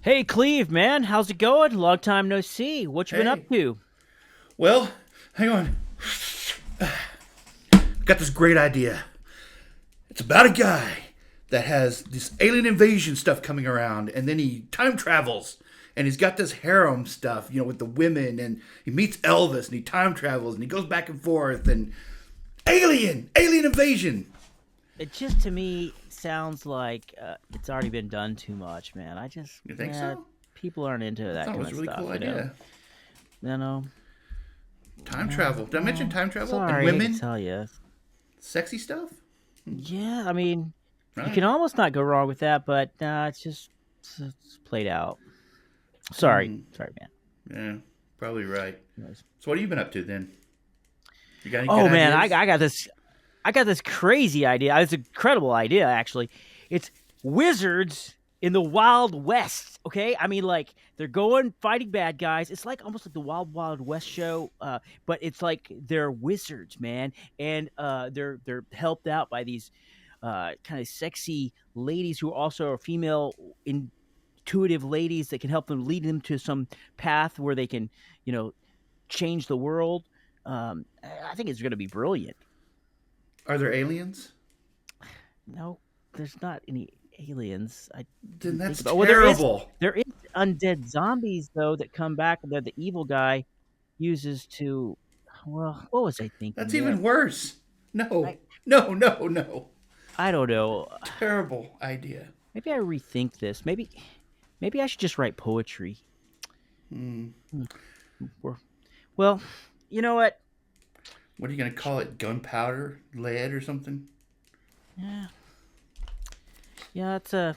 Hey, Cleave, man, how's it going? Long time no see. What you been Hey. up to? Well, hang on. Got this great idea. It's about a guy that has this alien invasion stuff coming around, and then he time travels, and he's got this harem stuff, with the women, and he meets Elvis, and he time travels, and he goes back and forth, and alien invasion. It just to me sounds like it's already been done too much, man. You think so? People aren't into I that thought it kind was of a really stuff, cool you know. idea. You know. Time travel. Did I mention time travel and Sorry, I hate to women? tell you. Sexy stuff? Yeah, I mean, you can Right. almost not go wrong with that, but it's played out. Sorry, man. Yeah, probably right. Anyways. So what have you been up to then? You got any good Oh man, ideas? I got this crazy idea. It's an incredible idea, actually. It's wizards in the Wild West. Okay, I mean, like they're going fighting bad guys. It's like almost like the Wild Wild West show, but it's like they're wizards, man, and they're helped out by these kind of sexy ladies who also are female intuitive ladies that can help them lead them to some path where they can, you know, change the world. I think it's going to be brilliant. Are there aliens? No, there's not any aliens. I Then didn't think that's about. Well, there is. terrible. There is undead zombies though that come back that the evil guy uses to. Well, what was I thinking That's there? even worse. No, I no, no, no. I don't know. Terrible idea. Maybe I rethink this. Maybe I should just write poetry. Hmm. Hmm, or- Well, you know what? What are you going to call it? Gunpowder? Lead or something? Yeah, yeah, it's a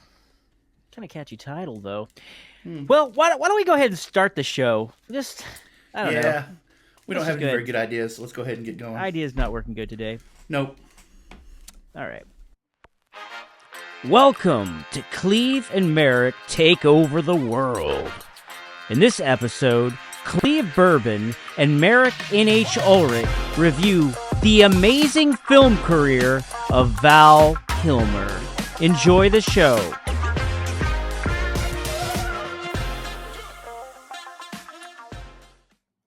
kind of catchy title though. Hmm. Well, why don't we go ahead and start the show? Just I don't know. Yeah. We don't Let's have just any go very ahead. good ideas, so let's go ahead and get going. Idea's not working good today. Nope. All right. Welcome to Cleave and Merick Take Over the World. In this episode, Cleave Bourbon and Merick N.H. Ulrik review the amazing film career of Val Kilmer. Enjoy the show.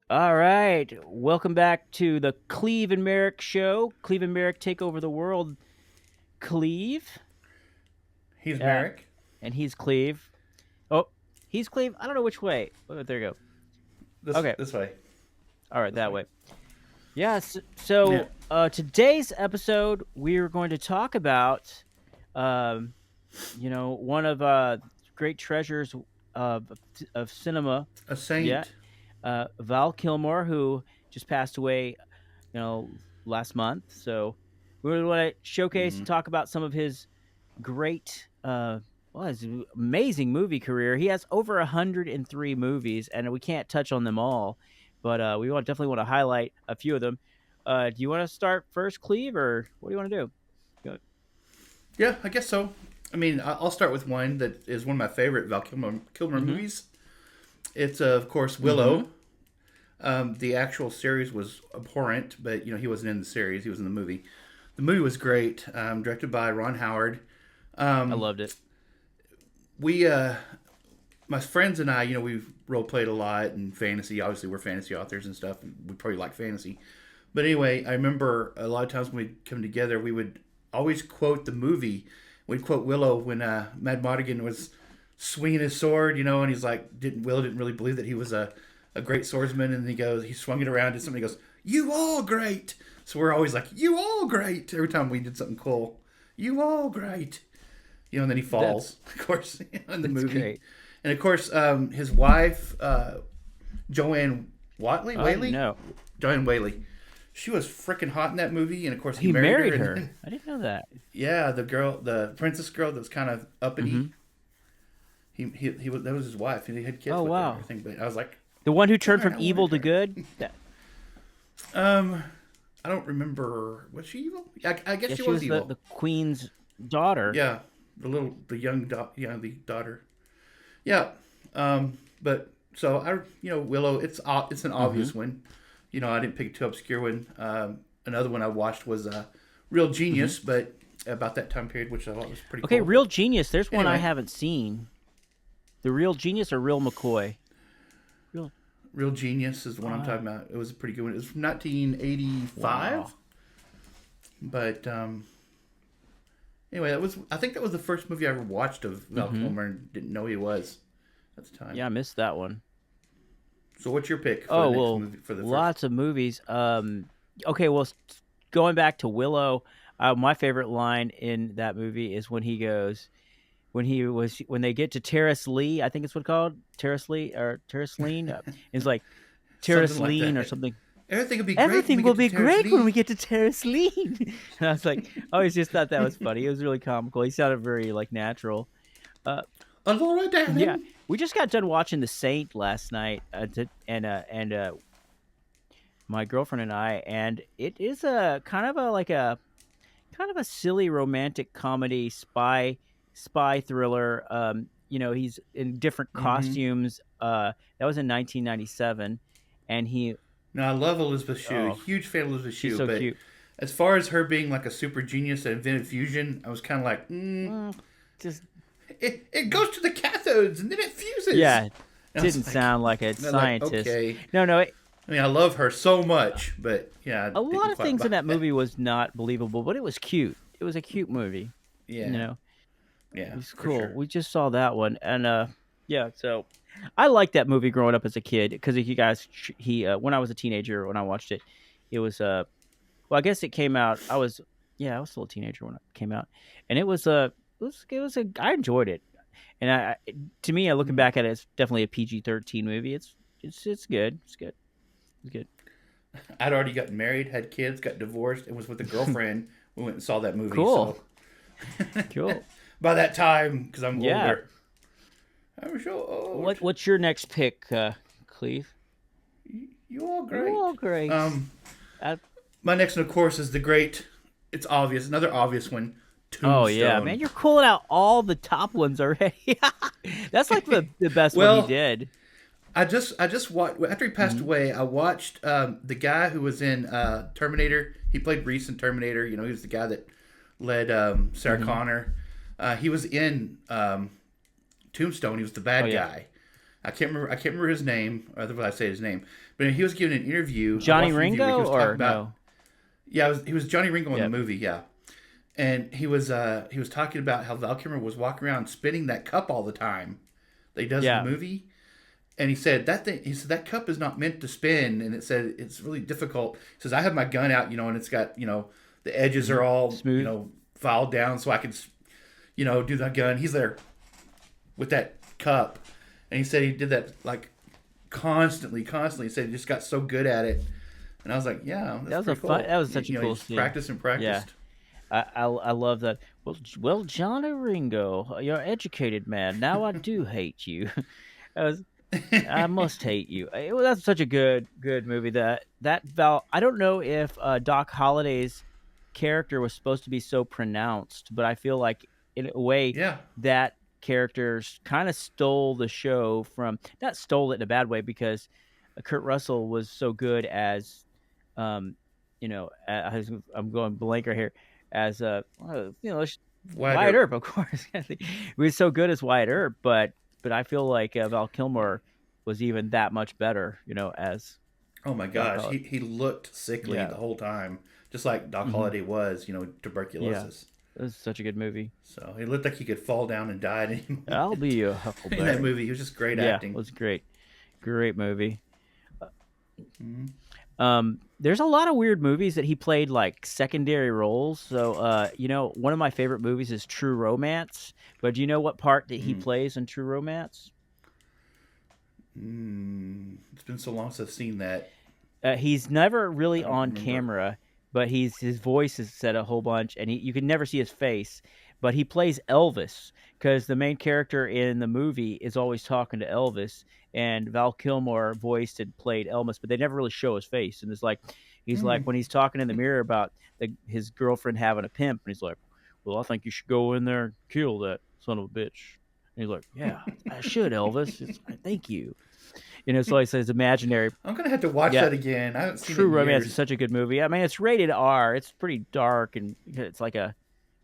All right. Welcome back to the Cleave and Merick show. Cleave and Merick Take Over the World. Cleave. He's Uh, Merick. and he's Cleave. Oh, he's Cleave. I don't know which way. Oh, there you go. This, okay. This way. All right, that way. Yes. So, today's episode, we're going to talk about, one of great treasures of cinema. A saint. Yeah. Val Kilmer, who just passed away, last month. So, we really want to showcase and talk about some of his great his amazing movie career. He has over 103 movies, and we can't touch on them all, but we definitely want to highlight a few of them. Do you want to start first, Cleve, or what do you want to do? Yeah, I guess so. I mean, I'll start with one that is one of my favorite Val Kilmer movies. It's, of course, Willow. The actual series was abhorrent, but, he wasn't in the series. He was in the movie. The movie was great, directed by Ron Howard. I loved it. We, my friends and I, we role played a lot and fantasy. Obviously, we're fantasy authors and stuff. And we probably like fantasy. But anyway, I remember a lot of times when we'd come together, we would always quote the movie. We'd quote Willow when Mad Mardigan was swinging his sword, and he's like, Willow didn't really believe that he was a great swordsman. And he swung it around and somebody goes, "You all great." So we're always like, "You all great." Every time we did something cool. "You all great." And then he falls, of course, in the movie. Great. And of course, his wife, Joanne Whatley, Whaley? No, Joanne Whaley. She was freaking hot in that movie, and of course, he married her. her. And I didn't know that. yeah, the princess girl that was kind of uppity. That was his wife, and he had kids Oh, with wow. her. I think, but I was like, The one who turned "Darn, from I evil wanted to her." good. I don't remember. Was she evil? I guess Yeah, she she was was evil. the queen's daughter. Yeah, the young the daughter. Yeah, but so Willow. It's an obvious one. I didn't pick a too obscure one. Another one I watched was Real Genius, but about that time period, which I thought was pretty Okay, cool. Real Genius. There's one I Anyway. haven't seen. The Real Genius or Real McCoy? Real. Real Genius is the one I'm Uh, talking about. It was a pretty good one. It was from wow. 1985. But anyway, that was I think that was the first movie I ever watched of Val Mm-hmm. Kilmer and didn't know he was at the time. Yeah, I missed that one. So what's your pick for the Oh next well, movie for the first? lots of movies. Okay, well, going back to Willow, my favorite line in that movie is when he goes when they get to Terrace Lee. I think it's what it's called Terrace Lee or Terrace Lean. It's like Something Terrace like Lean or that. something. Everything will be great when we Everything will get to be Terrace great when we Lee. get to Terrace Lean. And I was like, I always just thought that was funny. It was really comical. He sounded very like natural. Uh, Laura yeah, Dannon. we just got done watching The Saint last night, and my girlfriend and I, and it is a kind of a silly romantic comedy spy thriller. He's in different Mm-hmm. costumes. That was in 1997, and he No, I love Elizabeth Shue. oh, Huge fan of Elizabeth she's Shue, so but cute. as far as her being like a super genius that invented fusion, I was kind of like, Mm, just it goes to the cathodes and then it fuses. yeah, And I didn't was like, sound like a and I'm like, scientist. okay. No, no. I mean, I love her so much, but yeah, I A lot didn't of quite things buy in that it. movie was not believable, but it was cute. It was a cute movie. You Yeah, know, it yeah, was for cool. sure. We just saw that one, and yeah. So I liked that movie growing up as a kid because you guys, he when I was a teenager when I watched it, it was well, I guess it came out. I was still a teenager when it came out, and it was a I enjoyed it, and to me, looking Mm. back at it, it's definitely a PG-13 movie. It's good. It's good. It's good. I'd already gotten married, had kids, got divorced, and was with a girlfriend. We went and saw that movie. Cool. So Cool. by that time, because I'm Yeah. older, I'm so old. What's your next pick, Cleave? You all Oh, great. great. Um, Uh, my next one, of course, is the great. It's obvious. Another obvious one. oh yeah, man, Tombstone. you're pulling out all the top ones already. That's like the best one he Well, did. I just watched after he passed Hmm. away. I watched the guy who was in Terminator. He played Reese in Terminator. You know, he was the guy that led Sarah Hmm. Connor. He was in Tombstone. He was the Oh bad yeah, guy. I can't remember his name. Otherwise, I say his name. But he was giving an interview. I Johnny watched an interview where he Ringo was talking or about. no? Yeah, he was Johnny Ringo in the Yep. movie. Yeah, and he was talking about how Val Kilmer was walking around spinning that cup all the time. That he does in the Yeah. movie. And he said that thing. He said that cup is not meant to spin, and it said it's really difficult. He says I have my gun out, and it's got the edges are all Smooth. filed down, so I can do that gun. He's there with that cup, and he said he did that like constantly, constantly. He said he just got so good at it, and I was like, yeah, That that's was a pretty fun. cool. That was such a He cool just scene. practiced and Yeah, practiced. I love that. Well, Johnny Ringo, you're an educated man. Now I do hate you. That was I must hate you. That's such a good movie. That Val. I don't know if Doc Holliday's character was supposed to be so pronounced, but I feel like in a way Yeah. that character kind of stole the show from. Not stole it in a bad way because Kurt Russell was so good as, um, I'm going blanker here as Wyatt Wyatt Earp. Earp, of course. He was so good as Wyatt Earp, but I feel like Val Kilmer was even that much better, as Oh my Doc gosh, Holliday. he looked sickly Yeah, the whole time, just like Doc hmm Holliday was, yeah, tuberculosis. it was such a good movie. So he looked like he could fall down and die at any I'll moment. be a In that Huckleberry. movie, he was just great Yeah, it acting. was great, great movie. Hmm. There's a lot of weird movies that he played like secondary roles. So, one of my favorite movies is True Romance. But do you know what part that he Mm. plays in True Romance? It's been so long since I've seen that. He's never I really don't on remember. camera, but his voice is said a whole bunch, and you can never see his face. But he plays Elvis because the main character in the movie is always talking to Elvis, and Val Kilmer voiced and played Elvis, but they never really show his face. And it's like he's like Mm. when he's talking in the mirror about his girlfriend having a pimp, and he's like, "Well, I think you should go in there and kill that son of a bitch." And he's like, "Yeah, I should, Elvis." It's like, "Thank you." So he says imaginary. I'm gonna have to watch Yeah, that again. I haven't seen it True in Romance is years. such a good movie. I mean, it's rated R. It's pretty dark, and it's like a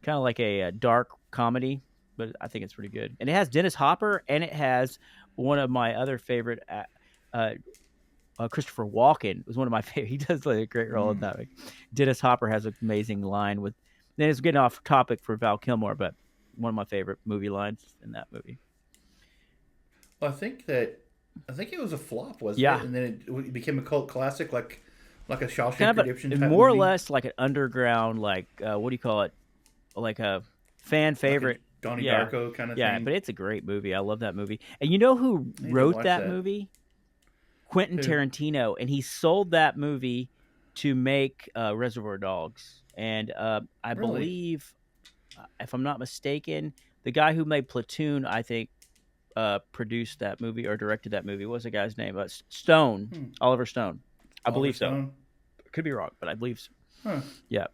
kind of like a dark comedy. but I think it's pretty good. And it has Dennis Hopper, and it has one of my other favorite. Uh, Christopher Walken was one of my favorite. He does like a great role in that. Like, Dennis Hopper has an amazing line with. Then it's getting off topic for Val Kilmer, but one of my favorite movie lines in that movie. Well, I think it was a flop, wasn't it? Yeah, And then it became a cult classic, like a Shawshank kind of Redemption type more or movie, less like an underground, like what do you call it? Like a fan like a favorite. Donnie Yeah, Darko kind of yeah, but thing. it's a great movie. I love that movie. And you know who I need to wrote watch that that. movie? Quentin Who? Tarantino, and he sold that movie to make Reservoir Dogs. And I Really? believe, if I'm not mistaken, the guy who made Platoon, I think, produced that movie or directed that movie. What was the guy's name? Stone, Hmm. Oliver Stone. I Oliver believe so. Stone? Could be wrong, but I believe so. Huh. Yeah.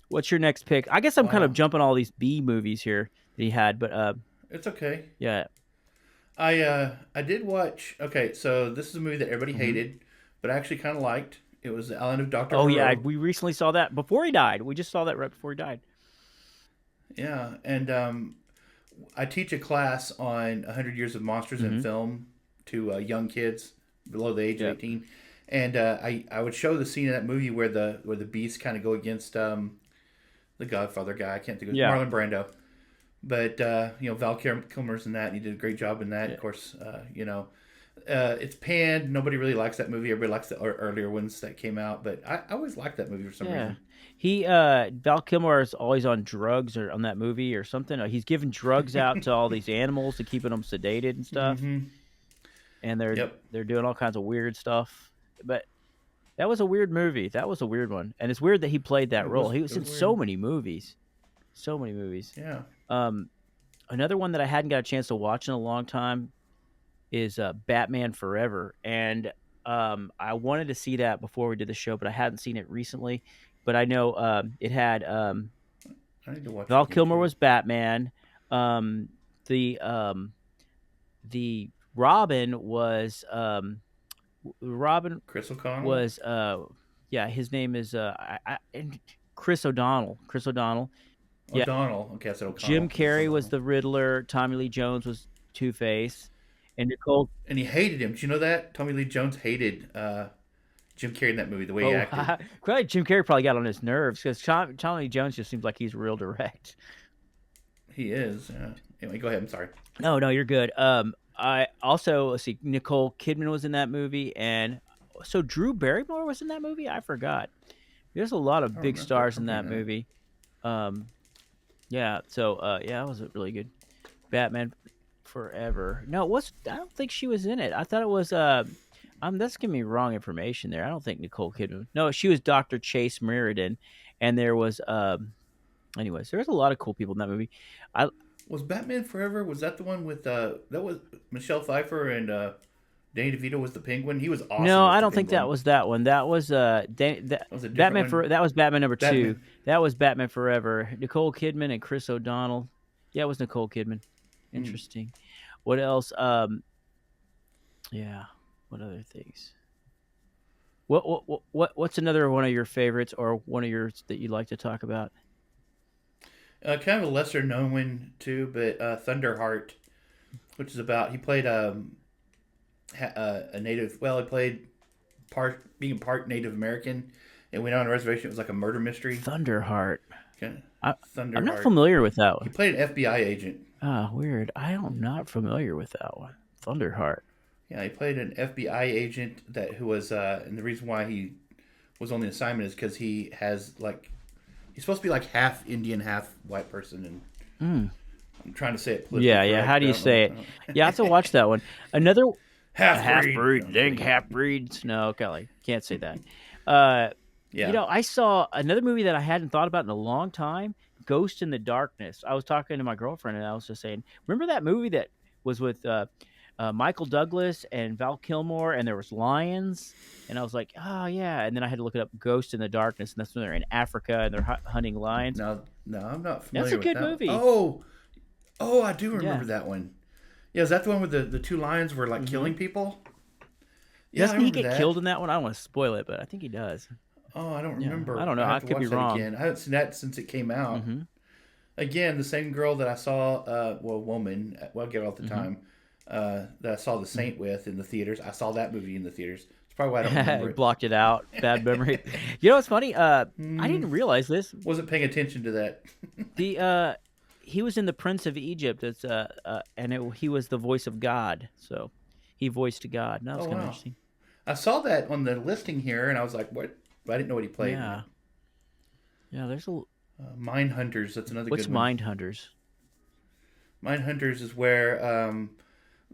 What's your next pick? I guess I'm kind of Wow. jumping all these B movies here that he had, but It's okay. yeah. I did watch. Okay, so this is a movie that everybody Hmm. hated, but I actually kind of liked. It was The Island of Doctor Oh yeah, Moreau. we recently saw that before he died. We just saw that right before he died. Yeah, and I teach a class on 100 years of monsters in Hmm. film to young kids below the age of Yep. 18, and I would show the scene in that movie where the beasts kind of go against the Godfather guy. I can't think of Yeah. Marlon Brando, but Val Kilmer's in that, and he did a great job in that. Yeah. Of course, it's panned. Nobody really likes that movie. Everybody likes the earlier ones that came out, but I always liked that movie for some Yeah. reason. He Val Kilmer is always on drugs or on that movie or something. He's giving drugs out to all these animals to keeping them sedated and stuff, Mm-hmm. and they're Yep. they're doing all kinds of weird stuff. But that was a weird movie. That was a weird one, and it's weird that he played that role. He It was was in so weird. many movies, so many movies. Yeah. Um, Another one that I hadn't got a chance to watch in a long time is Batman Forever, and I wanted to see that before we did the show, but I hadn't seen it recently. But I know it had I need to watch it Val again Kilmer too. was Batman. Um, the the Robin was Robin Chris O'Connell. was yeah, his name is Chris O'Donnell. Chris O'Donnell. Yeah, O'Donnell. Okay, I said Jim O'Connell. Chris Carrey was O'Donnell. the Riddler. Tommy Lee Jones was Two Face, and Nicole. And he hated him. Did you know that? Tommy Lee Jones hated Jim Carrey in that movie, the way he Oh, acted. probably Jim Carrey probably got on his nerves because Tommy Lee Jones just seems like he's real direct. He is. Anyway, go ahead. I'm sorry. No, no, you're good. I also let's see, Nicole Kidman was in that movie, and so Drew Barrymore was in that movie. I forgot. There's a lot I of don't big remember stars in remembering that that. movie. Um, yeah. So yeah, that was a really good Batman Forever. No, what's I don't think she was in it. I thought it was. That's giving me wrong information there. I don't think Nicole Kidman. No, she was Doctor Chase Meriden, and there was. Anyways, there was a lot of cool people in that movie. I Was Batman Forever? Was that the one with that was Michelle Pfeiffer and Danny DeVito was the Penguin? He was awesome No, as I the don't think that Penguin. was that one. That was That was a different Batman one. for that was Batman number two. Batman. That was Batman Forever. Nicole Kidman and Chris O'Donnell. Yeah, it was Nicole Kidman. Hmm. Interesting. What else? Yeah. What other things? What's another one of your favorites or one of yours that you'd like to talk about? Kind of a lesser known one too, but Thunderheart, which is about he played a native. Well, he played part Native American, and went on a reservation. It was like a murder mystery. Thunderheart. Kind of I I'm not Thunderheart. familiar with that He one. played an FBI agent. Ah, weird. I am not familiar with that one. Thunderheart. Yeah, he played an FBI agent that who was, and the reason why he was on the assignment is because he has like he's supposed to be like half Indian, half white person, and Hmm. I'm trying to say it politically Yeah, yeah. How correct, do but you I don't know. say it? Yeah, I have to watch that one. Another Half half breed. No, breed, I'm dang kidding. half breeds. No, Kelly, can't say that. Uh, Yeah. I saw another movie that I hadn't thought about in a long time. Ghost in the Darkness. I was talking to my girlfriend, and I was just saying, remember that movie that was with Michael Douglas and Val Kilmer, and there was lions, and I was like, oh yeah. And then I had to look it up, Ghost in the Darkness, and that's when they're in Africa and they're hunting lions. No, no, I'm not That's a familiar with good that one. movie. Oh, I do Yeah. remember that one. Yeah, is that the one where the two lions were like Hmm. killing people? Yeah, I Doesn't he remember get killed that. in that one? I don't want to spoil it, but I think he does. Oh, I don't Yeah, I remember. don't know. I I have to could be watch that wrong. again. I haven't seen that since it came out. Hmm. Again, the same girl that I saw, well, woman, well, I get it all the Hmm. time, that I saw The Hmm. Saint with in the theaters. I saw that movie in the theaters. It's probably why I don't remember Blocked it out. Bad memory. You know what's funny? I it. didn't realize this. Wasn't paying attention to that. The he was in the Prince of Egypt. It's he was the voice of God. So he voiced God. That Oh was kind of wow, interesting. I saw that on the listing here, and I was like, "What?" But I didn't know what he played in it. Yeah, yeah. There's a Mine Hunters. That's another what's good one. Mind Hunters? Mine Hunters is where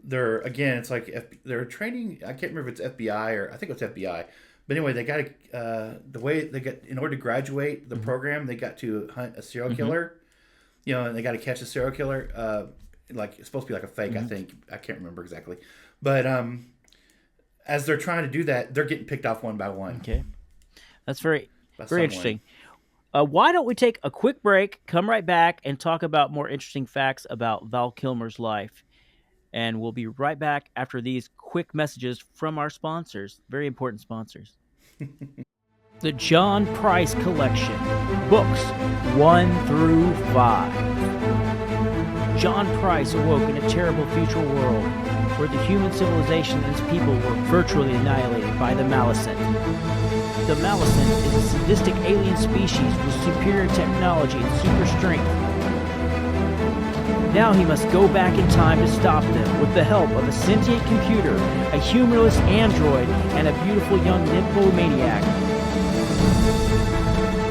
they're again. It's like they're training. I can't remember if it's FBI or I think it's FBI. But anyway, they got to the way they get in order to graduate the Hmm. program, they got to hunt a serial Hmm. killer. And they got to catch a serial killer. Like it's supposed to be like a fake. I Hmm. think I can't remember exactly. But as they're trying to do that, they're getting picked off one by one Okay, that's very by very someone. interesting. Why don't we take a quick break, come right back, and talk about more interesting facts about Val Kilmer's life? And we'll be right back after these quick messages from our sponsors, very important sponsors. The John Price Collection, books 1 through 5. John Price awoke in a terrible future world where the human civilization and its people were virtually annihilated by the Malicent. The Malicent is a sadistic alien species with superior technology and super strength. Now he must go back in time to stop them with the help of a sentient computer, a humorless android, and a beautiful young nymphomaniac.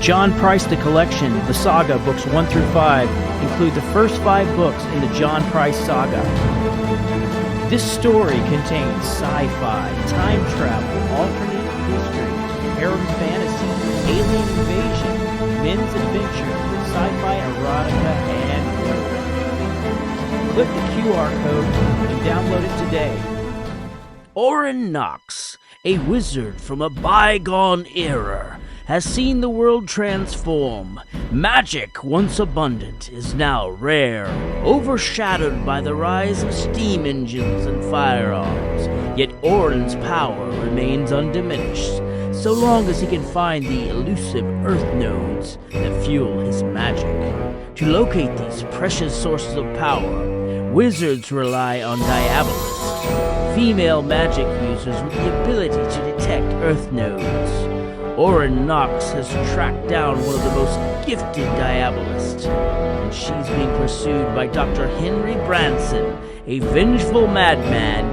John Price The Collection, the saga, books 1 through 5, include the first 5 books in the John Price saga. This story contains sci-fi, time travel, alternate history, harem fantasy, alien invasion, men's adventure, sci-fi erotica, and more. Click the QR code and download it today. Orin Knox, a wizard from a bygone era, has seen the world transform. Magic, once abundant, is now rare, overshadowed by the rise of steam engines and firearms. Yet Orin's power remains undiminished, so long as he can find the elusive earth nodes that fuel his magic. To locate these precious sources of power, wizards rely on Diabolist, female magic users with the ability to detect earth nodes. Orin Knox has tracked down one of the most gifted Diabolists, and she's being pursued by Dr. Henry Branson, a vengeful madman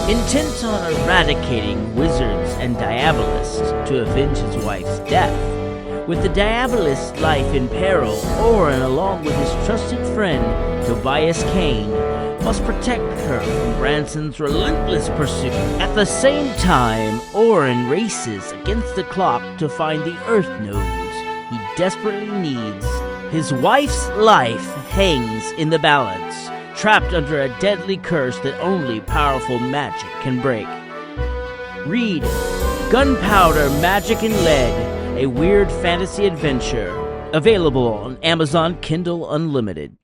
intent on eradicating wizards and Diabolists to avenge his wife's death. With the Diabolist's life in peril, Orin, along with his trusted friend Tobias Kane, must protect her from Branson's relentless pursuit. At the same time, Orin races against the clock to find the Earth nodes he desperately needs. His wife's life hangs in the balance, trapped under a deadly curse that only powerful magic can break. Read Gunpowder, Magic, and Lead, a weird fantasy adventure, available on Amazon Kindle Unlimited.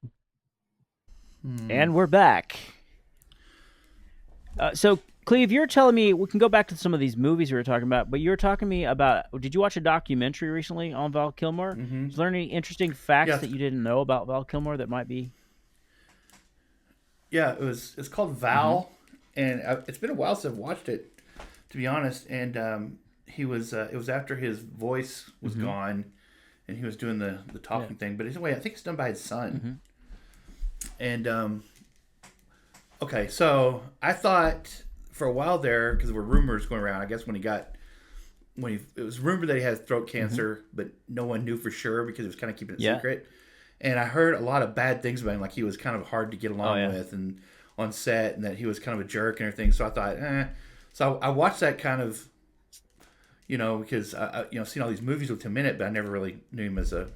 Hmm. And we're back. So, Cleve, you're telling me we can go back to some of these movies we were talking about, but you were talking to me about. Did you watch a documentary recently on Val Kilmer? Mm-hmm. Did you learn any interesting facts Yeah, that you didn't know about Val Kilmer that might be? yeah. It's called Mm-hmm. Val, and it's been a while since I've watched it, to be honest. And he was it was after his voice was Mm-hmm. gone, and he was doing the Yeah. talking thing. But anyway, I think it's done by his son. Mm-hmm. And okay, so I thought for a while there because there were rumors going around. I guess when he it was rumored that he had throat Mm-hmm. cancer, but no one knew for sure because he was kind of keeping it Yeah. secret. And I heard a lot of bad things about him, like he was kind of hard to get Oh along yeah. with, and on set, and that he was kind of a jerk and everything. So I thought, eh. So I watched that kind of, because seen all these movies with him in it, but I never really knew him as a,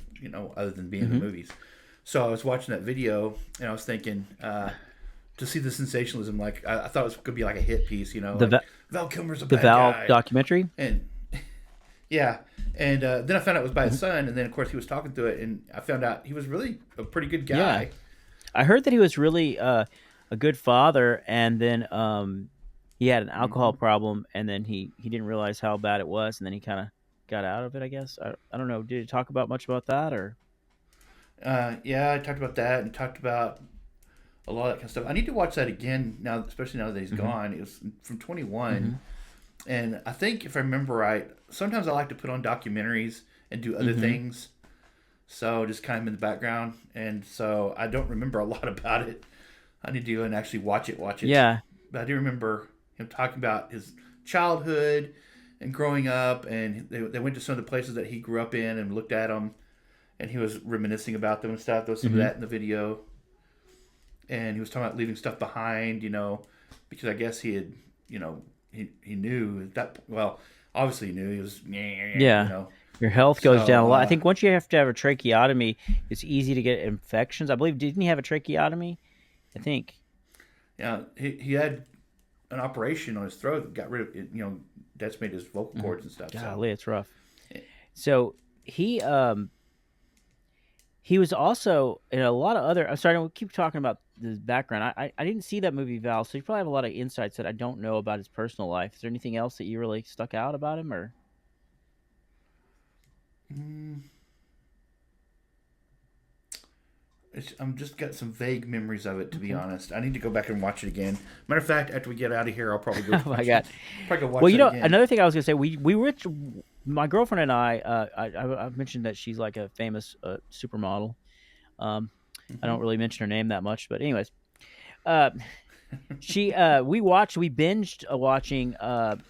other than being in the Mm-hmm. movies. So I was watching that video, and I was thinking, to see the sensationalism, like I thought it was going to be like a hit piece, The like Val Kilmer's a the bad Val guy, documentary. and yeah, and then I found out it was by Mm-hmm. his son, and then of course he was talking to it, and I found out he was really a pretty good Yeah, guy. I heard that he was really a good father, and then he had an alcohol Hmm. problem, and then he didn't realize how bad it was, and then he kind of got out of it. I guess I don't know. Did he talk about much about that or? Yeah, I talked about that and talked about a lot of that kind of stuff. I need to watch that again now, especially now that he's Hmm. gone. It was from 21, Hmm. and I think if I remember right, sometimes I like to put on documentaries and do other Hmm. things. So just kind of in the background, and so I don't remember a lot about it. I need to go and actually watch it. Yeah. But I do remember him talking about his childhood and growing up, and they went to some of the places that he grew up in and looked at them, and he was reminiscing about them and stuff. There was some of Hmm. that in the video, and he was talking about leaving stuff behind, because I guess he had, he knew that. Well, obviously he knew he was, Yeah. Your health goes So, down a lot. I think once you have to have a tracheotomy, it's easy to get infections. I believe, didn't he have a tracheotomy? I think. yeah, he had an operation on his throat that got rid of it, decimated his vocal Hmm. cords and stuff. So, Golly, it's rough. So he um he was also in a lot of other. I'm sorry, we'll keep talking about his background. I didn't see that movie Val, so you probably have a lot of insights that I don't know about his personal life. Is there anything else that you really stuck out about him, or? mm, I'm just got some vague memories of it, to be Okay. honest. I need to go back and watch it again. Matter of fact, after we get out of here, I'll probably go Oh my watch it. god. Probably go Well, watch that again. another thing I was gonna say, we were my girlfriend and I've mentioned that she's like a famous supermodel. Um, I Hmm. don't really mention her name that much, but anyways, uh, we binged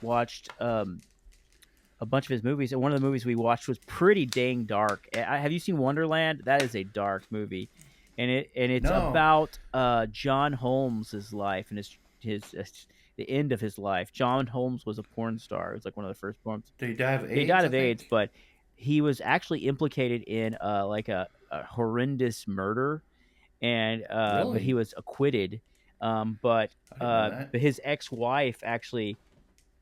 watched a bunch of his movies, and one of the movies we watched was pretty dang dark. Have you seen Wonderland? That is a dark movie, and it's No, about John Holmes's life and his the end of his life. John Holmes was a porn star. It was like one of the first porn. did he die of He AIDS? died I of AIDS, think. but he was actually implicated in like a horrendous murder, and but he Really? was acquitted. I didn't know that. But his ex-wife actually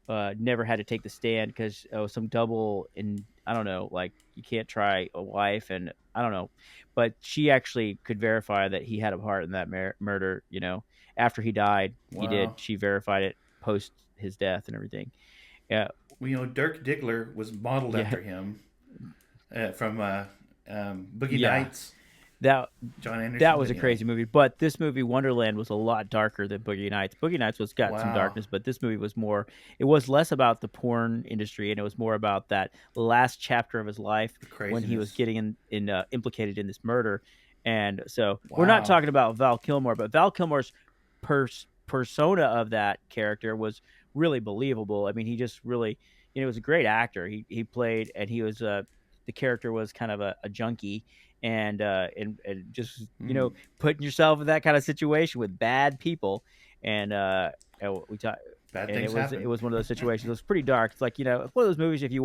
never had to take the stand because some double in I don't know, like you can't try a wife, and I don't know, but she actually could verify that he had a part in that murder. After he died, he did. Wow. She verified it post his death and everything. Yeah, Well, Dirk Diggler was modeled yeah, after him from Boogie yeah. Nights, That John that Anderson. was But a crazy movie, but this movie Wonderland was a lot darker than Boogie Nights. Boogie Nights was got some wow, darkness, but this movie was more. It was less about the porn industry, and it was more about that last chapter of his life the when he was craziness. getting in implicated in this murder. And so we're not Wow. talking about Val Kilmer, but Val Kilmer's persona of that character was really believable. I mean, he just really, was a great actor. He played, and he was the character was kind of a junkie, and just Hmm. putting yourself in that kind of situation with bad people, and we talked. Bad And things it happen. was one of those situations. It was pretty dark. It's like it's one of those movies. If you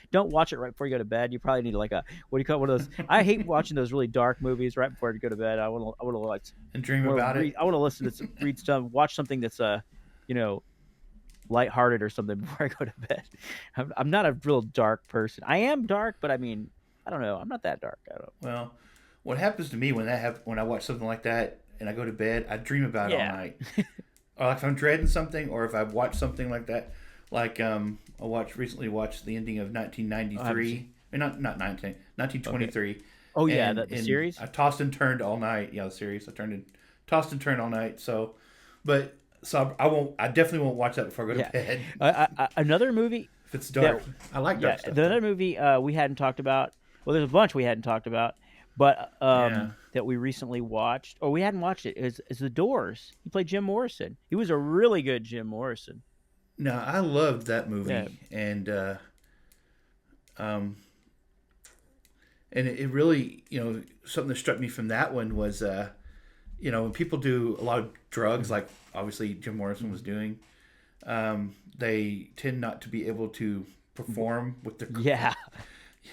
don't watch it right before you go to bed. You probably need like a what do you call it, one of those. I hate watching those really dark movies right before you go to bed. I want to like And dream about read. it. I want to listen to read stuff, watch something that's you know, lighthearted or something before I go to bed. I'm not a real dark person. I am dark, but I mean, I don't know. I'm not that dark. I don't know. Well, what happens to me when I watch something like that and I go to bed, I dream about it all Yeah. night. Or like if I'm dreading something, or if I've watched something like that, like recently watched the ending of I haven't seen. 1993, or not Okay. 1923, Oh yeah, the and series. I tossed and turned all night. Yeah, the series. Tossed and turned all night. So, but so I won't. I definitely won't watch that before I go to Yeah. bed Another movie if it's that dark. I like yeah, dark stuff the though. other movie we hadn't talked about. Well, there's a bunch we hadn't talked about, but Yeah. that we recently watched, or we hadn't watched it. Is The Doors? He played Jim Morrison. He was a really good Jim Morrison. No, I loved that Yeah. movie, um, and it really, something that struck me from that one was, when people do a lot of drugs, Mhm. like obviously Jim Morrison was Mhm. doing, they tend not to be able to perform with their, Yeah.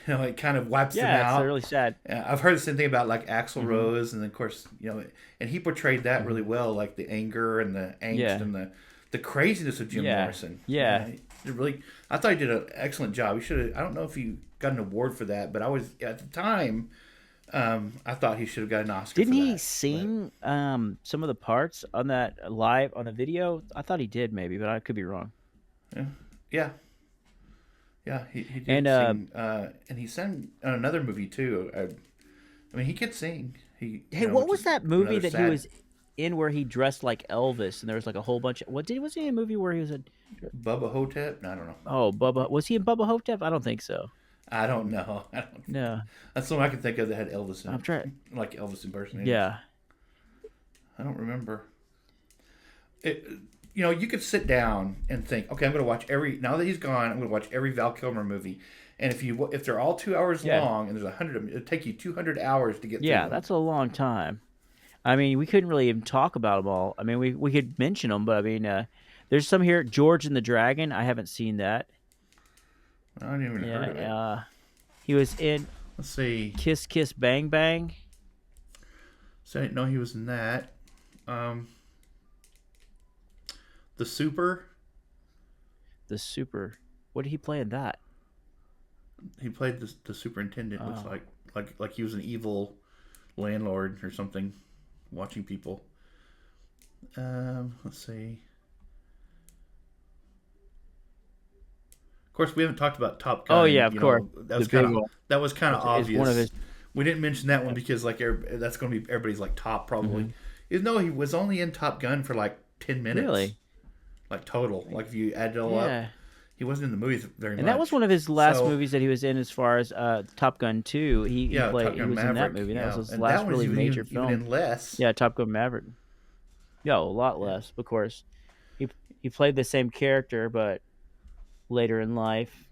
it kind of wipes them Yeah. It's out. really sad. I've heard the same thing about like Axl Hmm. Rose, and of course, and he portrayed that really Hmm. well, like the anger and the angst Yeah. and the craziness of Jim Yeah. Morrison. Yeah. I thought he did an excellent job. He should have. I don't know if he got an award for that, but I was at the time. I thought he should have got an Oscar Didn't for he that. But sing some of the parts on that live on the video? I thought he did maybe, but I could be wrong. yeah, yeah, yeah, he And did sing, and he sang on another movie too. I mean, he could sing. Hey, what which was is that movie another that he sad. was in where he dressed like Elvis and there was like a whole bunch of was he in a movie where he was a Bubba Hotep? No, I don't know. oh Bubba was he in Bubba Hotep? I don't think so. I don't know. No, That's the one I can think of that had Elvis in I'm it, trying. like Elvis impersonators. Yeah, I don't remember. It, you could sit down and think, okay, I'm going to watch every. Now that he's gone, I'm going to watch every Val Kilmer movie. And if they're all 2 hours yeah, long, and there's 100 of them, it'll take you 200 hours to get through yeah. them. That's a long time. I mean, we couldn't really even talk about them all. I mean, we could mention them, but I mean, there's some here. George and the Dragon. I haven't seen that. I hadn't even Yeah, heard of it. he was in Let's see. Kiss Kiss Bang Bang. So I didn't know he was in that. Um, the Super. The Super. What did he play in that? He played the superintendent. Looks Oh, like he was an evil landlord or something, watching people. Let's see. Of course, we haven't talked about Top oh Gun. yeah, of course. The big one That was kind of is one of obvious. his. We didn't mention that one because that's going to be everybody's like top probably. Mhm. Even though he was only in Top Gun for like 10 minutes, Really? like total. Like if you add it all up, Yeah. he wasn't in the movies very And much. that was one of his last So movies that he was in, as far as Top Gun 2. He yeah, played. Top He Gun was in that Maverick. movie. That Yeah, was his and that last one is really major even film. in less. Yeah, Top Gun Maverick. Yeah, a lot Yeah, less, of course. He played the same character, but later in life,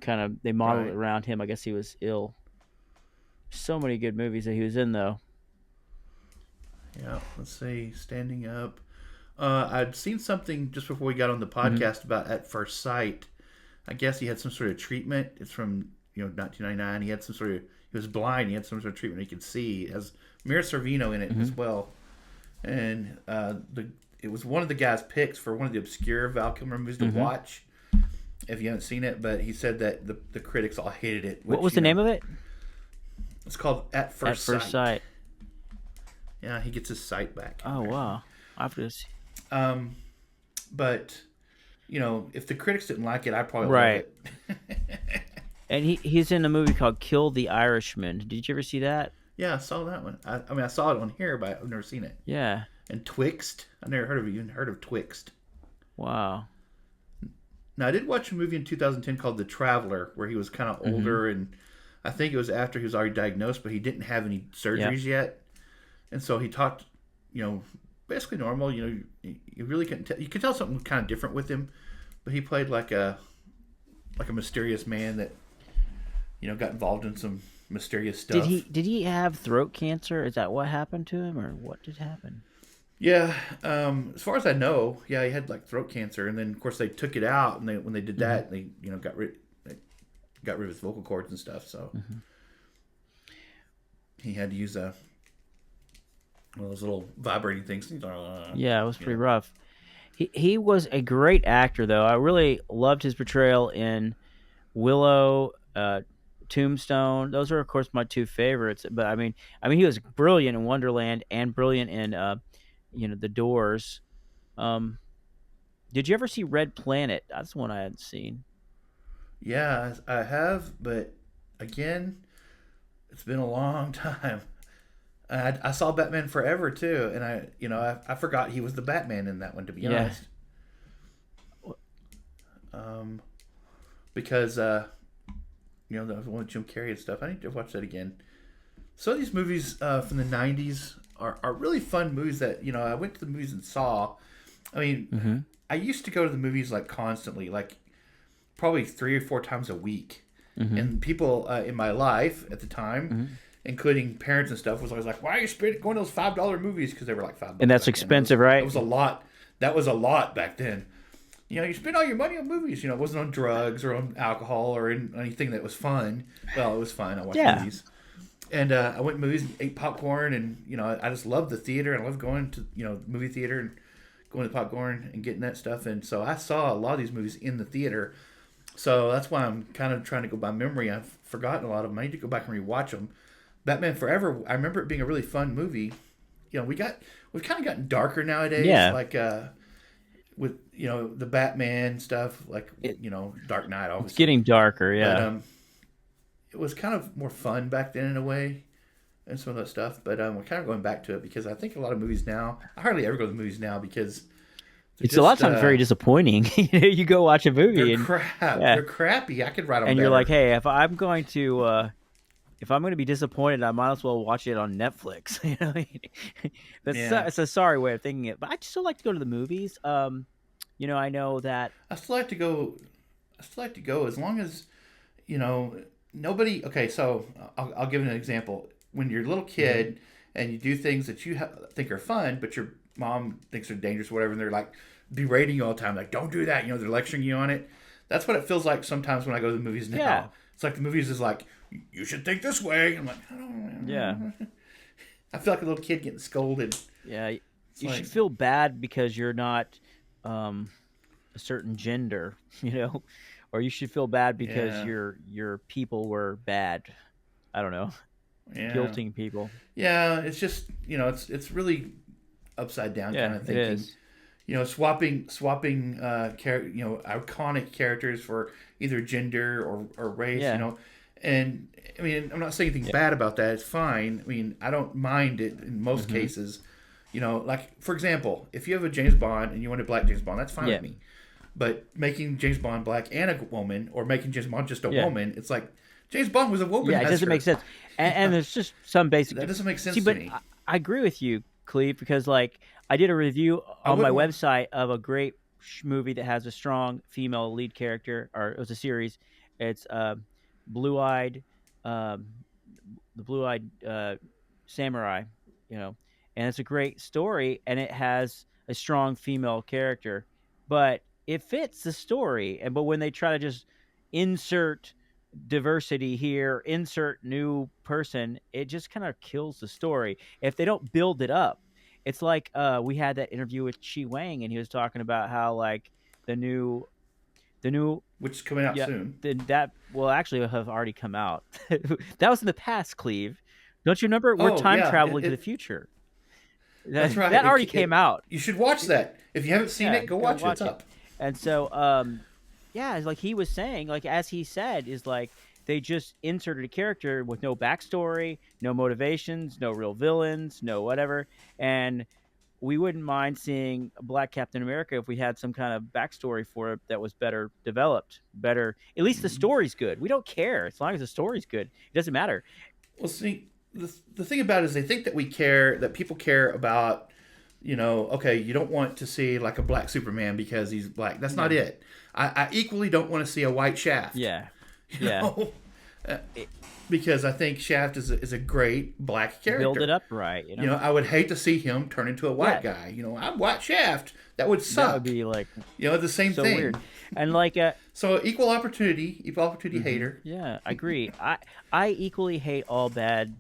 kind of they modeled it right. around him. I guess he was ill. So many good movies that he was in, though. Yeah, let's see. Standing Up. I'd seen something just before we got on the Hmm. podcast about At First Sight. I guess he had some sort of treatment. It's from 1999. He had some sort of he was blind. He had some sort of treatment he could see. It has Mira Sorvino in it as Hmm. well, and it was one of the guys' picks for one of the obscure Val Kilmer movies to Hmm. watch if you haven't seen it. But he said that the critics all hated it. What Which was the name of it? it's called At At First First Sight. Sight. Yeah, he gets his sight back in Oh there. wow! I have to see. Um, but if the critics didn't like it, I probably love Right. it. And he's in a movie called Kill the Irishman. Did you ever see that? Yeah, I saw that one. I mean, I saw it on here, but I've never seen it. Yeah. And Twixt, I never heard of it. You heard of Twixt? Wow. Now, I did watch a movie in 2010 called The Traveler, where he was kind of Hmm. older, and I think it was after he was already diagnosed, but he didn't have any Yeah. surgeries yet, and so he talked, basically normal. You really couldn't tell. You could tell something kind of different with him, but he played like a mysterious man that got involved in some mysterious Did stuff. he have throat cancer? Is that what happened to him, or what did happen? Yeah, as far as I know, yeah, he had like throat cancer, and then of course they took it out, and when they did Hmm. that, they got rid of his vocal cords and stuff. So Hmm. he had to use one of those little vibrating things. Yeah, it was You pretty know, rough. He was a great actor, though. I really loved his portrayal in Willow, Tombstone. Those are, of course, my two favorites. But I mean, he was brilliant in Wonderland and brilliant in, The Doors. Um, did you ever see Red Planet? That's one I hadn't seen. yeah, I have, but again, it's been a long time. I saw Batman Forever too, and I forgot he was the Batman in that one, to be Yeah. honest. Um, because that was one with Jim Carrey and stuff. I need to watch that again. Some of these movies from the '90s are really fun movies that I went to the movies and saw. I mean, Hmm. I used to go to the movies like constantly, like probably 3 or 4 times a week. Hmm. And people in my life at the time, Hmm. including parents and stuff, was always like, "Why are you going to those $5 movies?" Because they were like $5 And that's back then. expensive, It right? was a lot. That was a lot back then. You spend all your money on movies. It wasn't on drugs or on alcohol or anything that was fun. Well, it was fun. I watched Yeah. movies. And I went to movies and ate popcorn, and I just loved the theater, and I loved going to movie theater and going to popcorn and getting that stuff. And so I saw a lot of these movies in the theater. So that's why I'm kind of trying to go by memory. I've forgotten a lot of them. I need to go back and rewatch them. Batman Forever, I remember it being a really fun movie. We've kind of gotten darker nowadays. Yeah. Like with the Batman stuff, like It, Dark Knight, it's obviously. getting darker, But yeah. it was kind of more fun back then in a way. and some of that stuff. But we're kind of going back to it because I think a lot of movies now, I hardly ever go to the movies now because they're It's a lot of just times very disappointing. You go watch a they're movie and crap. yeah, They're crappy. I could write them and you're like, better. hey, if I'm going to be disappointed, I might as well watch it on Netflix. Yeah, it's a sorry way of thinking it, but I just still like to go to the movies. I know that. I still like to go. I still like to go as long as you know nobody. Okay, so I'll give an example. When you're a little Mhm. kid and you do things that you think are fun, but your mom thinks are dangerous, or whatever, and they're like berating you all the time, like "Don't do that." They're lecturing you on it. That's what it feels like sometimes when I go to the movies Yeah, now. It's like the movies is like, "You should think this way." I'm like, I yeah, don't. I feel like a little kid getting scolded. yeah. It's You should like, feel bad because you're not um, a certain gender, or you should feel bad because yeah, your people were bad. I don't know, yeah, guilting people. yeah. It's just it's really upside down kind Yeah, of it thinking. is. Swapping iconic characters for either gender or race. Yeah, And I mean, I'm not saying anything yeah. bad about that. It's fine. I mean, I don't mind it in most Hmm. cases. Like for example, if you have a James Bond and you want a black James Bond, that's fine Yeah, with me. But making James Bond black and a woman, or making James Bond just a yeah. woman, it's like James Bond was a Yeah, it doesn't make womanizer. sense. And there's just some basic That doesn't make see, sense to but me. I agree with you, Cleve, because like I did a review I on my wouldn't want. website of a great movie that has a strong female lead character, or it was a series. It's Blue Eyed, um, the Blue Eyed Samurai, you know, and it's a great story, and it has a strong female character, but it fits the story. And but when they try to just insert diversity here, insert new person, it just kind of kills the story if they don't build it up. It's like we had that interview with Chi Wang, and he was talking about how like the new, the new, Which is coming out yeah, soon. that will actually have already come out. That was in the past, Cleve. Don't you remember? We're Oh time yeah, traveling to the future. that's right. That already came out. You should watch that. If you haven't seen Yeah, it, go go watch it. It's watch it. up. And so, yeah, it's like he was saying, like as he said, is like they just inserted a character with no backstory, no motivations, no real villains, no whatever. And we wouldn't mind seeing a Black Captain America if we had some kind of backstory for it that was better developed, better. At least the Mhm. story's good. We don't care as long as the story's good. It doesn't matter. Well, see, the thing about it is they think that we care, that people care about, okay, you don't want to see like a black Superman because he's black. That's not Yeah, it. I equally don't want to see a white Shaft, yeah, you yeah. know, Uh, It, because I think Shaft is a great black build it character. up right. I would hate to see him turn into a white Yeah, guy. I'm white Shaft. That would that would suck. be like The same so weird. thing. And like So equal opportunity hater. yeah, I agree. I equally hate all bad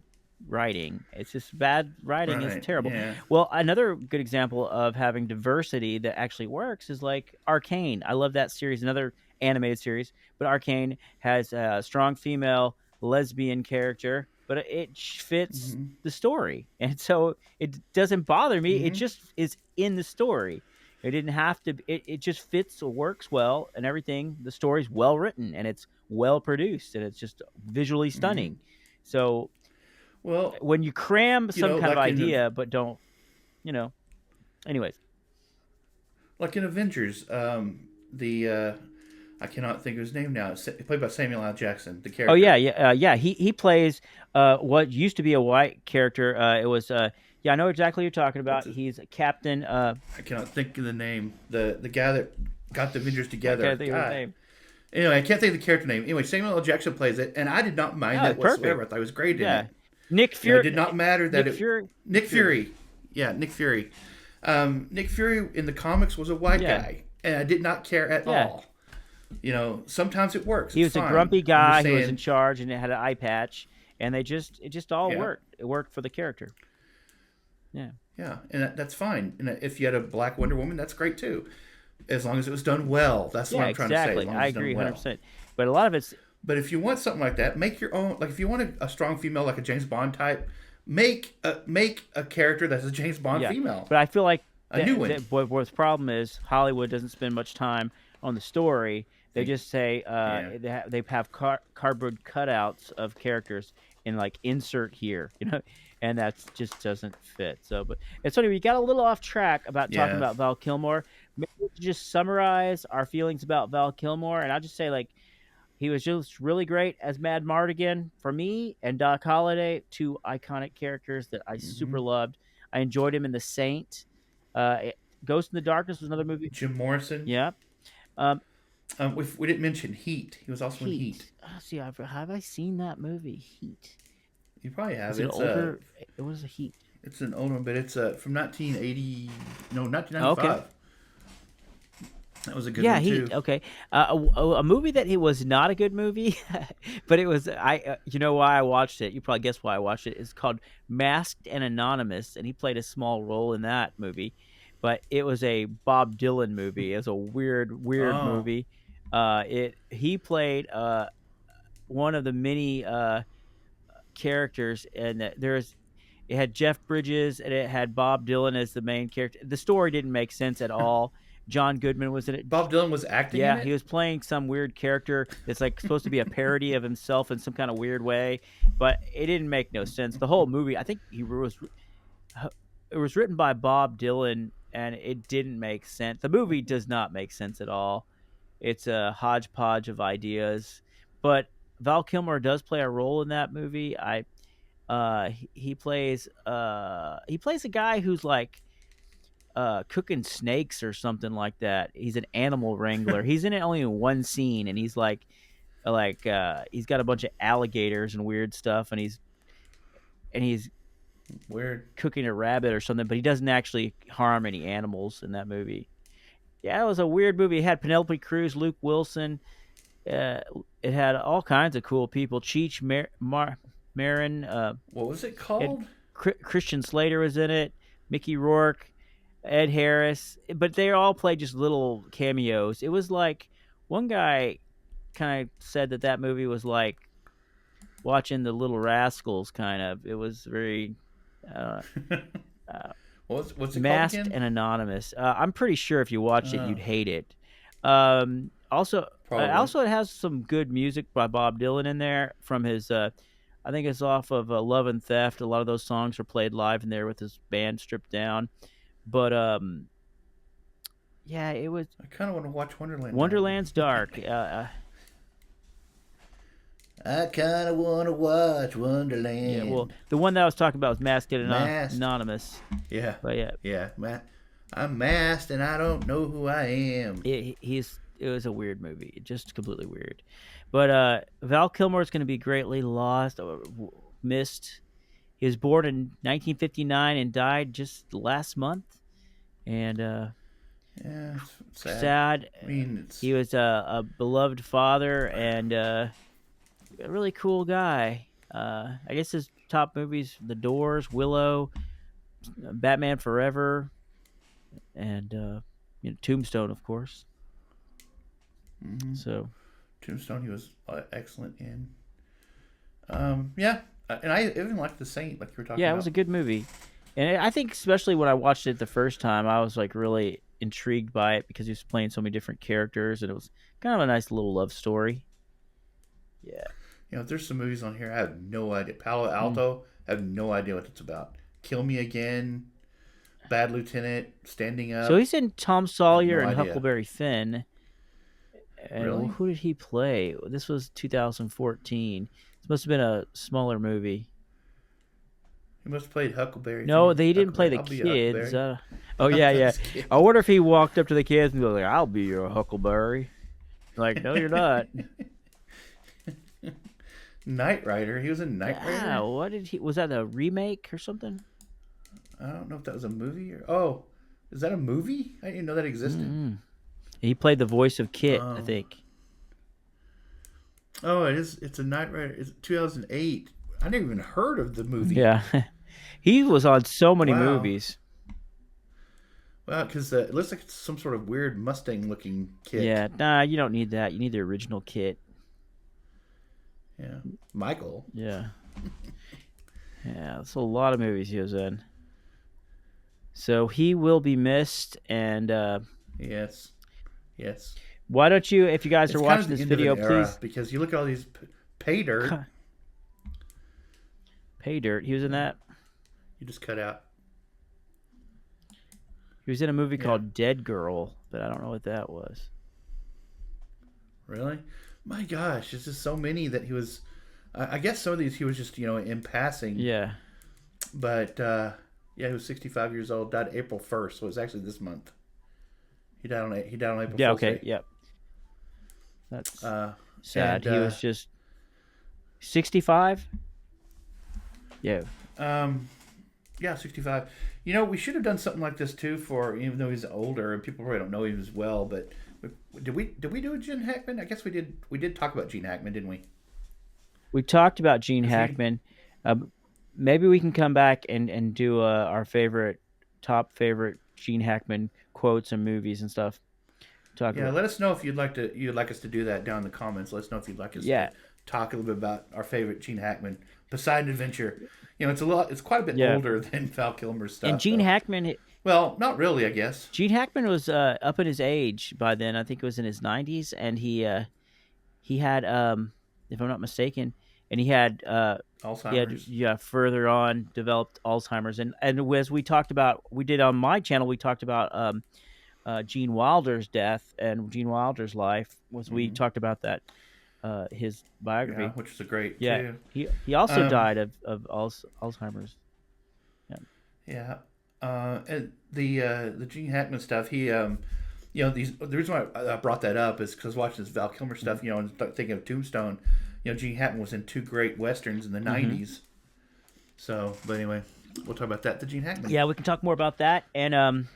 writing. It's just bad writing is Right. terrible. Yeah. Well, another good example of having diversity that actually works is like Arcane. I love that series, another animated series, but Arcane has a strong female lesbian character, but it fits Hmm. the story. And so it doesn't bother me. It Hmm. just is in the story. It didn't have to. It just fits, works well, and everything. The story's well written and it's well produced and it's just visually Hmm. stunning. So Well, when you cram some kind of like idea but don't, you know, anyways. in Avengers, the I cannot think of his name now. It's played by Samuel L. Jackson, the Oh yeah, character. yeah. He plays what used to be a white character. It was yeah, I know exactly what you're talking What's about. his? He's Captain. I cannot think of the name. The guy that got the Avengers I together. can't think of his God. name. Anyway, I can't think of the character name. Anyway, Samuel L. Jackson plays it, and I did not mind Oh, it it's whatsoever. perfect. I thought he was great in Yeah, it. Nick It Fury. did not matter that Nick it. Fury. Nick Nick Fury. Fury. Yeah, Nick Fury. Nick Fury in the comics was a white Yeah, guy, and I did not care at yeah. all. Sometimes it works. He It's was a fine. grumpy I'm just guy who was in saying, charge and it had an eye patch, and it just all yeah, worked. It worked for the character. Yeah, yeah, and that's fine. And if you had a black Wonder Woman, that's great too, as long as it was done well. That's what yeah, I'm trying to say. As exactly. long I as it's done agree, well. 100%. But a lot of it's But if you want something like that, make your own. Like if you want a strong female, like a James Bond type, make a character that's a James Bond yeah. female, But I feel like a new one. what the problem is, Hollywood doesn't spend much time on the story. They Think, just say yeah. they have cardboard cutouts of characters, and like insert here, and that just doesn't fit. So, but it's funny, we got a little off track about talking Yeah. about Val Kilmer. Maybe we should just summarize our feelings about Val Kilmer, and I'll just say like he was just really great as Mad Mardigan for me, and Doc Holliday, two iconic characters that I Hmm. super loved. I enjoyed him in The Saint. Uh, Ghost in the Darkness was another movie. Jim Morrison. Yeah. Um, We didn't mention Heat. He was also in Heat. Heat. See, have I seen that movie? Heat. You probably have. Is it older? It was a Heat. It's an old one, but it's from 1980. No, Okay. 1995. That was a good Yeah, one Heat. too. Okay. A movie that it was not a good movie, but it was. You know why I watched it? You probably guess why I watched it. It's called Masked and Anonymous, and he played a small role in that movie. But it was a Bob Dylan movie. It was a weird Oh, movie. He played one of the many characters, and it had Jeff Bridges and it had Bob Dylan as the main character. The story didn't make sense at all. John Goodman was in it. Bob Dylan was acting in Yeah, he it. was playing some weird character that's like supposed to be a parody of himself in some kind of weird way, but it didn't make no sense. The whole movie, I think it was written by Bob Dylan, and it didn't make sense. The movie does not make sense at all. It's a hodgepodge of ideas, but Val Kilmer does play a role in that movie. He plays a guy who's like cooking snakes or something like that. He's an animal wrangler. He's in it only in one scene, and he's he's got a bunch of alligators and weird stuff, and he's Weird. cooking a rabbit or something, but he doesn't actually harm any animals in that movie. Yeah, it was a weird movie. It had Penelope Cruz, Luke Wilson. Uh, it had all kinds of cool people. Marin. What was it It called? Christian Slater was in it. Mickey Rourke, Ed Harris, but they all played just little cameos. It was like one guy kind of said that movie was like watching the Little Rascals. Kind of, it was very uh, uh, What's it called masked again? and anonymous. I'm pretty sure if you watched it, Uh, you'd hate it. Also, Probably. it has some good music by Bob Dylan in there from his. I think it's off of Love and Theft. A lot of those songs are played live in there with his band stripped down. But yeah, it was I kind of want to watch Wonderland now. Wonderland's dark. I kind of want to watch Yeah, well, Wonderland. the one that I was talking about was Masked and Masked. Anonymous. Yeah, But yeah, yeah. I'm masked and I don't know who I am. it was a weird movie, just completely weird. But Val Kilmer is going to be greatly lost or missed. He was born in 1959 and died just last month. And Yeah, it's sad. sad. I mean, it's He was a beloved father and a really cool guy. I guess his top movies: The Doors, Willow, Batman Forever, and Tombstone, of course. mhm. So Tombstone. He was excellent in. Yeah, and I even liked The Saint, like you were talking yeah, it was about. a good movie, and I think especially when I watched it the first time, I was like really intrigued by it because he was playing so many different characters, and it was kind of a nice little love story. Yeah. There's some movies on here I have no idea. Palo Mm. Alto, I have no idea what it's about. Kill Me Again, Bad Lieutenant, Standing So Up. he's in Tom I have Sawyer no and idea. Huckleberry Finn. And Really? who did he play? This was 2014. This must have been a smaller movie. He must have played Huckleberry No, Finn. they didn't play Huckleberry. the I'll be a kids. Huckleberry. Oh yeah, yeah. Just kidding. I wonder if he walked up to the kids and was like, "I'll be your Huckleberry." Like, no, you're not. Knight Rider. He was in Knight Yeah. Rider. What did he? Was that a remake or something? I don't know if that was a movie or is that a movie? I didn't even know that existed. Mm. He played the voice of Kit, I Um, think. oh, it is. It's a Knight Rider. It's 2008. I never even heard of the movie. Yeah. He was on so many Wow. movies. Well, because it looks like it's some sort of weird Mustang-looking kit. Yeah. Nah, you don't need that. You need the original Kit. Yeah. Michael. Yeah. Yeah. That's a lot of movies he was in. So he will be missed. And Yes. Yes. why don't you, if you guys are It's kind of watching the this end of an video, era please. because you look at all these pay dirt. Pay Dirt. He was in that. You just cut out. He was in a movie Yeah. called Dead Girl, but I don't know what that was. Really? My gosh, there's just so many that he was. I guess some of these he was just in passing. Yeah. But yeah, he was 65 years old. Died April 1st, so it's actually this month. He died on April. Yeah. Fool's Okay. Day. Yep. That's sad. And, He was just 65. Yeah. Yeah, 65. We should have done something like this too for even though he's older and people probably don't know him as well. But did we do a Gene Hackman? I guess we did. We did talk about Gene Hackman, didn't we? We talked about Gene Hackman. Maybe we can come back and do our top favorite Gene Hackman quotes and movies and stuff. Yeah, let us know if you'd like us to do that down in the comments. Let us know if you'd like us to talk a little bit about our favorite Gene Hackman Poseidon Adventure. It's quite a bit older than Val Kilmer's stuff. And Gene Hackman, well, not really, I guess. Gene Hackman was up in his age by then. I think it was in his 90s, and he had, if I'm not mistaken, and he had Alzheimer's. Further on developed Alzheimer's, and as we talked about, we did on my channel, we talked about Gene Wilder's death and Gene Wilder's life. We talked about that. His biography, which was a great. Yeah, too. He also died of Alzheimer's. Yeah, and the Gene Hackman stuff. He, the reason why I brought that up is because watching this Val Kilmer stuff, and thinking of Tombstone, Gene Hackman was in two great westerns in the '90s. So, but anyway, we'll talk about that. The Gene Hackman. Yeah, we can talk more about that. And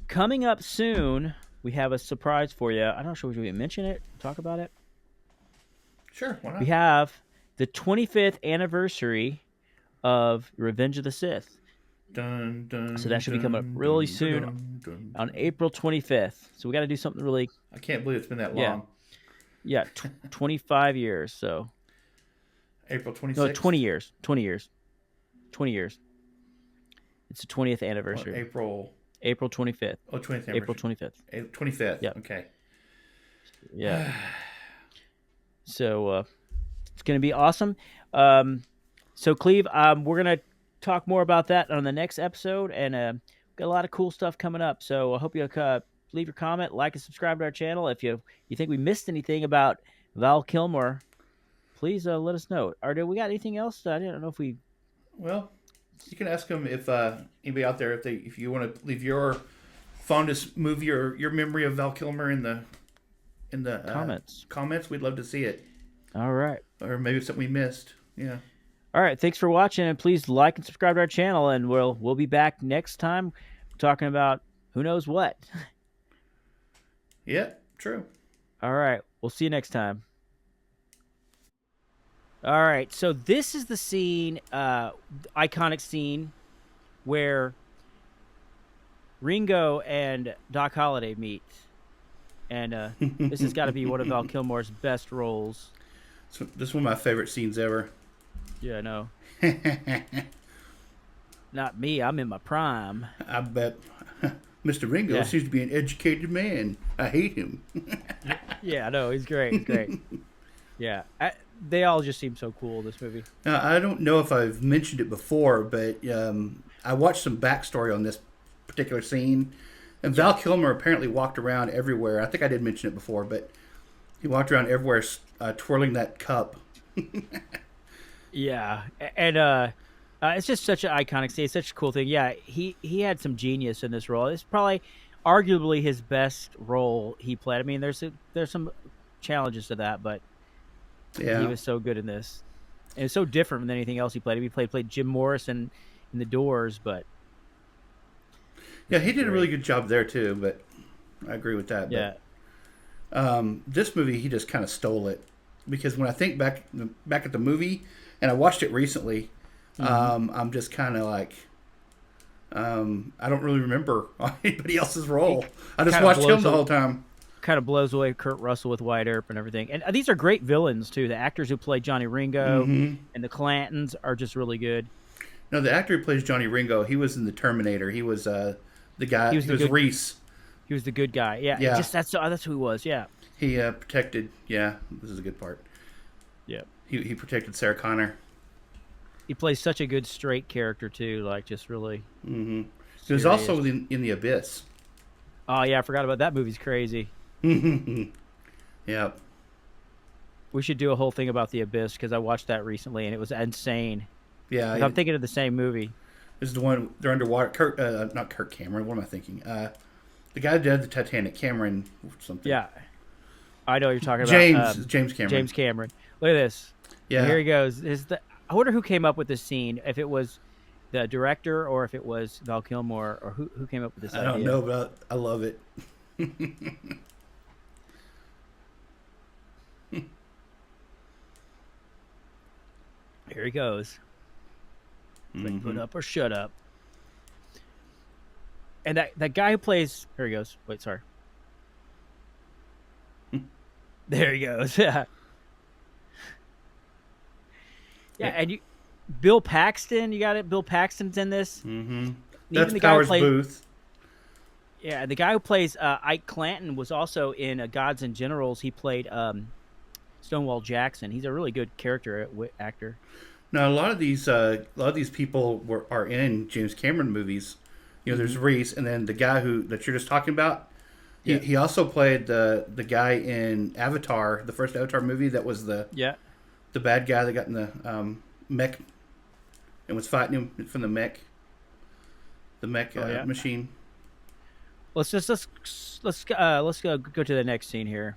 coming up soon, we have a surprise for you. I'm not sure if we mention it. Talk about it. Sure, why not? We have the 25th anniversary of Revenge of the Sith. Dun, dun, so that should be coming up really soon on April 25th. So we got to do something really... I can't believe it's been that long. Yeah, 25 years, so... April 26th? No, 20 years. 20 years. 20 years. It's the 20th anniversary. April 25th. Oh, 20th anniversary. April 25th. 25th. Yeah. Okay. Yeah. So it's going to be awesome. So Cleave, we're going to talk more about that on the next episode, and got a lot of cool stuff coming up. So I hope you leave your comment, like, and subscribe to our channel. If you think we missed anything about Val Kilmer, please let us know. Or do we got anything else? I don't know if we... Well, you can ask them if anybody out there, if you want to leave your fondest movie or your memory of Val Kilmer in the comments. We'd love to see it. All right. Or maybe something we missed. Yeah. All right. Thanks for watching, and please like and subscribe to our channel, and we'll be back next time talking about who knows what. Yeah, true. All right. We'll see you next time. All right. So this is the scene, iconic scene, where Ringo and Doc Holliday meet. And this has got to be one of Val Kilmer's best roles. So this is one of my favorite scenes ever. Yeah, I know. Not me. I'm in my prime. I bet. Mr. Ringo seems to be an educated man. I hate him. Yeah, I know. He's great. He's great. Yeah. They all just seem so cool in this movie. Now, I don't know if I've mentioned it before, but I watched some backstory on this particular scene. And Val Kilmer apparently walked around everywhere. I think I did mention it before, but he walked around everywhere twirling that cup. Yeah. And it's just such an iconic scene. It's such a cool thing. Yeah, he had some genius in this role. It's probably arguably his best role he played. I mean, there's some challenges to that, but yeah, he was so good in this. And it's so different than anything else he played. He played Jim Morrison in The Doors, but... Yeah, he did a really good job there too, but I agree with that. Yeah. But, this movie, he just kind of stole it, because when I think back at the movie, and I watched it recently, I'm just kind of like, I don't really remember anybody else's role. I just watched him the whole time. Kind of blows away Kurt Russell with Wyatt Earp and everything. And these are great villains too. The actors who play Johnny Ringo and the Clantons are just really good. No, the actor who plays Johnny Ringo, he was in the Terminator. He was the guy. He was Reese. He was the good guy. Yeah. That's who he was. Yeah. He protected. Yeah, this is a good part. Yeah. He protected Sarah Connor. He plays such a good straight character too, like just really Mm-hmm. He was serious. also in the Abyss. Oh yeah, I forgot about that. Movie's crazy. Yeah. We should do a whole thing about the Abyss because I watched that recently and it was insane. Yeah. If I'm thinking of the same movie. This is the one they're underwater. Not Kirk Cameron. What am I thinking? The guy who did the Titanic, Cameron something. Yeah, I know what you're talking about. James Cameron. James Cameron. Look at this. Yeah. And here he goes. I wonder who came up with this scene. If it was the director or if it was Val Kilmer or who came up with this I idea. don't know, but I love it. Here he goes. Like, put up or shut up. And that guy who plays, here he goes. Wait, sorry. There he goes. Yeah. Yeah, and Bill Paxton, you got it. Bill Paxton's in this. Mm-hmm. Even That's Powers Booth. Yeah, the guy who plays Ike Clanton was also in Gods and Generals. He played Stonewall Jackson. He's a really good character actor. Now a lot of these people are in James Cameron movies. You know, there's Reese, and then the guy that you're just talking about. He also played the guy in Avatar, the first Avatar movie. That was the bad guy that got in the mech and was fighting him from the mech machine. Let's go to the next scene here.